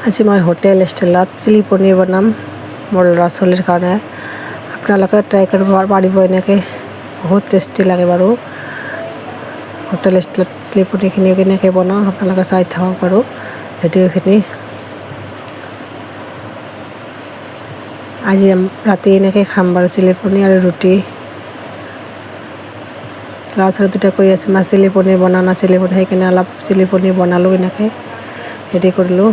আজি মই হোটেল ষ্টাইলত চিলি পনীৰ বনাম মোৰ ল'ৰা ছোৱালীৰ কাৰণে। আপোনালোকে ট্ৰাই কৰিব পাৰিব, এনেকৈ বহুত টেষ্টি লাগে বাৰু। হোটেল ষ্টাইলত চিলি পনীৰখিনি কেনেকৈ বনাওঁ আপোনালোকে চাই থাকক বাৰু ভিডিঅ'খিনি। আজি ৰাতি এনেকৈ খাম বাৰু চিলি পনীৰ আৰু ৰুটি। ল'ৰা ছোৱালী দুটা কৈ আছে মা চিলি পনীৰ বনা না চিলি পনীৰ, সেইকাৰণে অলপ চিলি পনীৰ বনালোঁ, এনেকৈ ৰেডি কৰিলোঁ।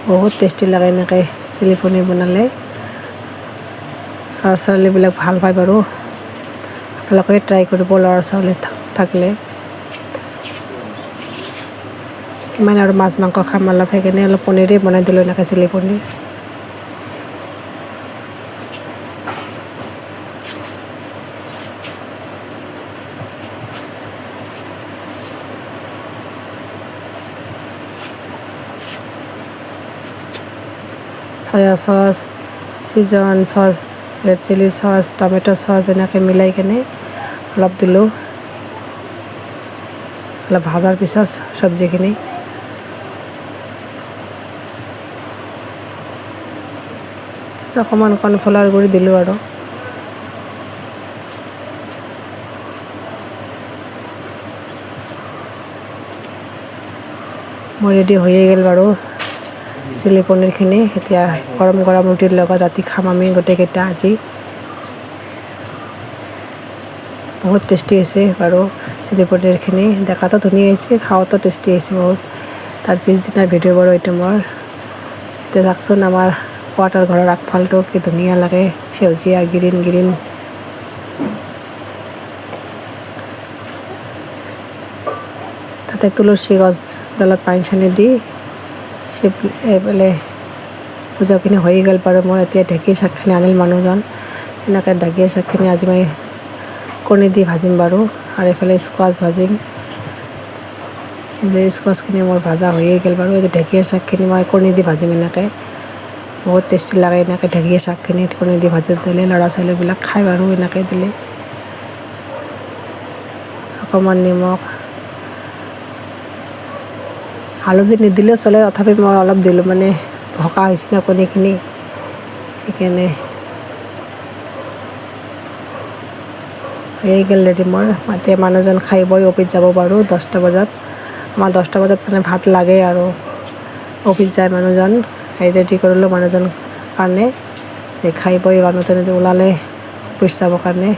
বহুত টেষ্টি লাগে এনেকৈ চিলি পনীৰ বনালে, ল'ৰা ছোৱালীবিলাক ভাল পায় বাৰু। আপোনালোকে ট্ৰাই কৰিব ল'ৰা ছোৱালী থাকিলে। কিমান আৰু মাছ মাংস খাম, অলপ সেইকাৰণে অলপ পনীৰে বনাই দিলোঁ, এনেকৈ চিলি পনীৰ। সয়া চচ, চিজন sauce, red chilli sauce, tomato sauce এনেকৈ মিলাই কিনে অলপ দিলোঁ। অলপ ভাজাৰ পিছত চব্জিখিনি অকণমান কৰ্ণফ্লাৱাৰ গুড়ি দিলোঁ আৰু মোৰ ৰেডি হৈয়ে গ'ল বাৰু চিলি পনীৰখিনি। এতিয়া গৰম গৰম ৰুটিৰ লগত ৰাতি খাম আমি গোটেইকেইটা আজি। বহুত টেষ্টি হৈছে বাৰু চিলি পনীৰখিনি, দেখাতো ধুনীয়া হৈছে, খাওঁতো টেষ্টি হৈছে বহুত। তাৰ পিছদিনাৰ ভিডিঅ' বাৰু এইটো মোৰ। এতিয়া চাওকচোন আমাৰ কোৱাৰ্টাৰ ঘৰৰ আগফালটো কি ধুনীয়া লাগে, সেউজীয়া গ্ৰীণ গ্ৰীণ। তাতে তুলসী গছডালত পানী চানী দি এইফালে পূজাখিনি হৈয়ে গ'ল বাৰু মোৰ। এতিয়া ঢেঁকী শাকখিনি আনিল মানুহজন, এনেকৈ ঢেঁকী শাকখিনি আজি মই কণী দি ভাজিম বাৰু, আৰু এইফালে স্কোৱাচ ভাজিম। যে স্কোৱাচখিনি মোৰ ভাজা হৈয়ে গ'ল বাৰু। এতিয়া ঢেঁকীয়া শাকখিনি মই কণী দি ভাজিম, এনেকৈ বহুত টেষ্টি লাগে এনেকৈ ঢেঁকীয়া শাকখিনি কণী দি ভাজি দিলে। ল'ৰা ছোৱালীবিলাক খাই বাৰু এনেকৈ দিলে। অকণমান নিমখ, হালধি নিদিলেও চলে, তথাপি মই অলপ দিলোঁ, মানে ভকা হৈছে না কণীখিনি, সেইকাৰণে। হৈয়ে গ'ল ৰেডি মোৰ। এতিয়া মানুহজন খাই বৈ অফিচ যাব বাৰু 10টা বজাত। আমাৰ 10টা বজাত মানে ভাত লাগে আৰু অফিচ যায় মানুহজন। সেই ৰেডি কৰিলোঁ মানুহজনৰ কাৰণে, খাই বৈ মানুহজন ওলালে অফিচ যাবৰ কাৰণে।